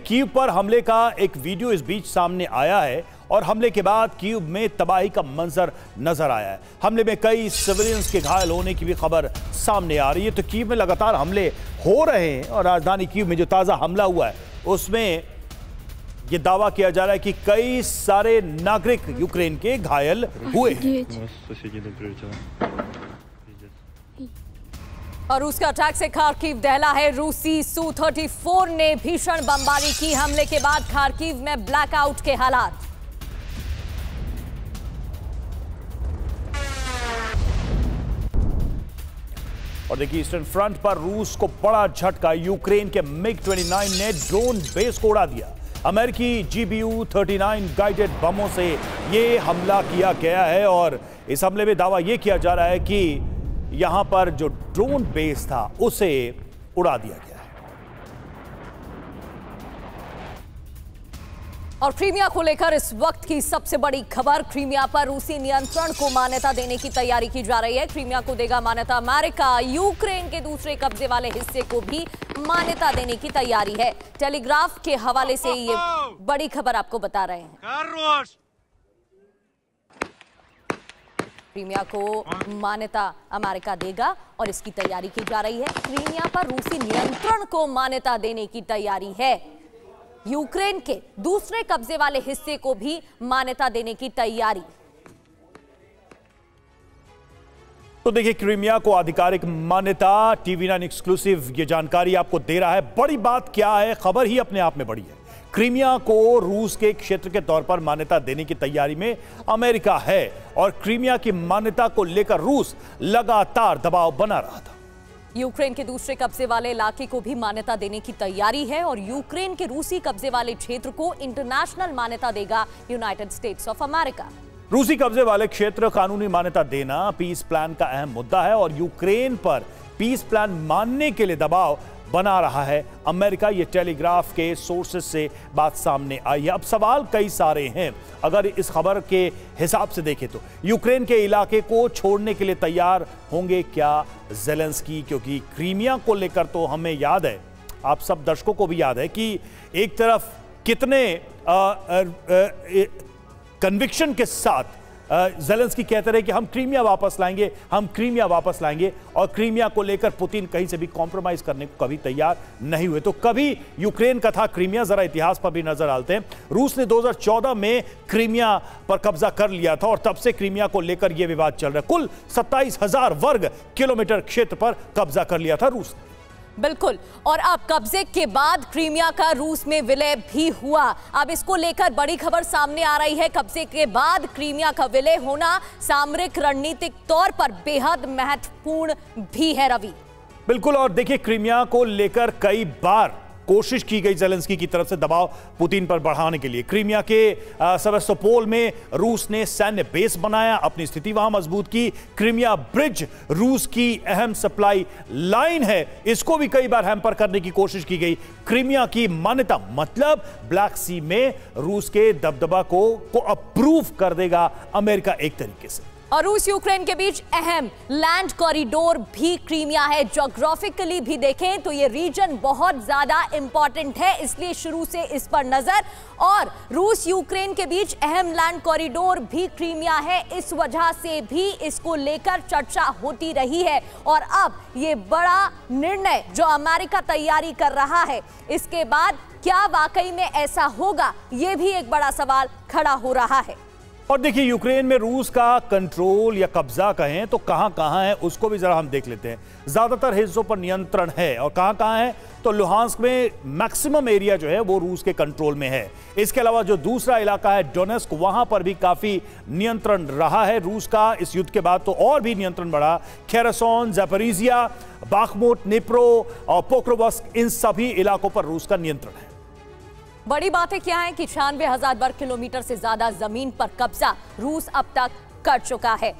Kyiv पर हमले का एक वीडियो इस बीच सामने आया है और हमले के बाद कीव में तबाही का मंजर नजर आया है। हमले में कई सिविलियंस के घायल होने की भी खबर सामने आ रही है। तो कीव में लगातार हमले हो रहे हैं और राजधानी कीव में जो ताजा हमला हुआ है उसमें यह दावा किया जा रहा है कि कई सारे नागरिक यूक्रेन के घायल हुए हैं। और रूस का अटैक से खार्किव दहला है। रूसी Su-34 ने भीषण बमबारी की। हमले के बाद खार्किव में ब्लैकआउट के हालात। और देखिए ईस्टर्न फ्रंट पर रूस को बड़ा झटका। यूक्रेन के MiG-29 ने ड्रोन बेस को उड़ा दिया। अमेरिकी GBU-39 गाइडेड बमों से यह हमला किया गया है और इस हमले में दावा यह किया जा रहा है कि यहां पर जो ड्रोन बेस था उसे उड़ा दिया गया है। और क्रीमिया को लेकर इस वक्त की सबसे बड़ी खबर। क्रीमिया पर रूसी नियंत्रण को मान्यता देने की तैयारी की जा रही है। क्रीमिया को देगा मान्यता अमेरिका। यूक्रेन के दूसरे कब्जे वाले हिस्से को भी मान्यता देने की तैयारी है। टेलीग्राफ के हवाले से ये बड़ी खबर आपको बता रहे हैं। क्रीमिया को मान्यता अमेरिका देगा और इसकी तैयारी की जा रही है। क्रीमिया पर रूसी नियंत्रण को मान्यता देने की तैयारी है। यूक्रेन के दूसरे कब्जे वाले हिस्से को भी मान्यता देने की तैयारी। तो देखिए क्रीमिया को आधिकारिक मान्यता। TV9 एक्सक्लूसिव ये जानकारी आपको दे रहा है। बड़ी बात क्या है, खबर ही अपने आप में बड़ी है। क्रीमिया को रूस के क्षेत्र के तौर पर मान्यता देने की तैयारी में अमेरिका है और क्रीमिया की मान्यता को लेकर रूस लगातार दबाव बना रहा था। यूक्रेन के दूसरे कब्जे वाले इलाके को भी मान्यता देने की तैयारी है और यूक्रेन के रूसी कब्जे वाले क्षेत्र को इंटरनेशनल मान्यता देगा यूनाइटेड स्टेट्स ऑफ अमेरिका। रूसी कब्जे वाले क्षेत्र कानूनी मान्यता देना पीस प्लान का अहम मुद्दा है और यूक्रेन पर पीस प्लान मानने के लिए दबाव बना रहा है अमेरिका। ये टेलीग्राफ के सोर्सेस से बात सामने आई है। अब सवाल कई सारे हैं। अगर इस खबर के हिसाब से देखें तो यूक्रेन के इलाके को छोड़ने के लिए तैयार होंगे क्या ज़ेलेंस्की? क्योंकि क्रीमिया को लेकर तो हमें याद है, आप सब दर्शकों को भी याद है कि एक तरफ कितने कन्विक्शन के साथ ज़ेलेंस्की कहते रहे कि हम क्रीमिया वापस लाएंगे, हम क्रीमिया वापस लाएंगे और क्रीमिया को लेकर पुतिन कहीं से भी कॉम्प्रोमाइज करने को कभी तैयार नहीं हुए। तो कभी यूक्रेन का था क्रीमिया। जरा इतिहास पर भी नजर डालते हैं। रूस ने 2014 में क्रीमिया पर कब्जा कर लिया था और तब से क्रीमिया को लेकर यह विवाद चल रहा है। कुल 27,000 वर्ग किलोमीटर क्षेत्र पर कब्जा कर लिया था रूस ने। बिल्कुल। और अब कब्जे के बाद क्रीमिया का रूस में विलय भी हुआ। अब इसको लेकर बड़ी खबर सामने आ रही है। कब्जे के बाद क्रीमिया का विलय होना सामरिक रणनीतिक तौर पर बेहद महत्वपूर्ण भी है। रवि बिल्कुल। और देखिए क्रीमिया को लेकर कई बार कोशिश की गई ज़ेलेंस्की की तरफ से दबाव पुतिन पर बढ़ाने के लिए। क्रीमिया के सेवास्तोपोल में रूस ने सैन्य बेस बनाया, अपनी स्थिति वहां मजबूत की। क्रीमिया ब्रिज रूस की अहम सप्लाई लाइन है, इसको भी कई बार हैम्पर करने की कोशिश की गई। क्रीमिया की मान्यता मतलब ब्लैक सी में रूस के दबदबा को अप्रूव कर देगा अमेरिका एक तरीके से। और रूस यूक्रेन के बीच अहम लैंड कॉरिडोर भी क्रीमिया है। ज्योग्राफिकली भी देखें तो ये रीजन बहुत ज्यादा इंपॉर्टेंट है, इसलिए शुरू से इस पर नजर। और रूस यूक्रेन के बीच अहम लैंड कॉरिडोर भी क्रीमिया है, इस वजह से भी इसको लेकर चर्चा होती रही है। और अब ये बड़ा निर्णय जो अमेरिका तैयारी कर रहा है, इसके बाद क्या वाकई में ऐसा होगा, ये भी एक बड़ा सवाल खड़ा हो रहा है। और देखिए यूक्रेन में रूस का कंट्रोल या कब्जा कहें तो कहां है उसको भी जरा हम देख लेते हैं। ज्यादातर हिस्सों पर नियंत्रण है और कहां है तो लुहांस्क में मैक्सिमम एरिया जो है वो रूस के कंट्रोल में है। इसके अलावा जो दूसरा इलाका है डोनेस्क, वहां पर भी काफी नियंत्रण रहा है रूस का। इस युद्ध के बाद तो और भी नियंत्रण बढ़ा। खेरसोन, ज़ैपोरिज़िया, बाखमुट, निप्रो और पोक्रोवस्क, इन सभी इलाकों पर रूस का नियंत्रण है। बड़ी बातें क्या है कि 96,000 वर्ग किलोमीटर से ज्यादा जमीन पर कब्जा रूस अब तक कर चुका है।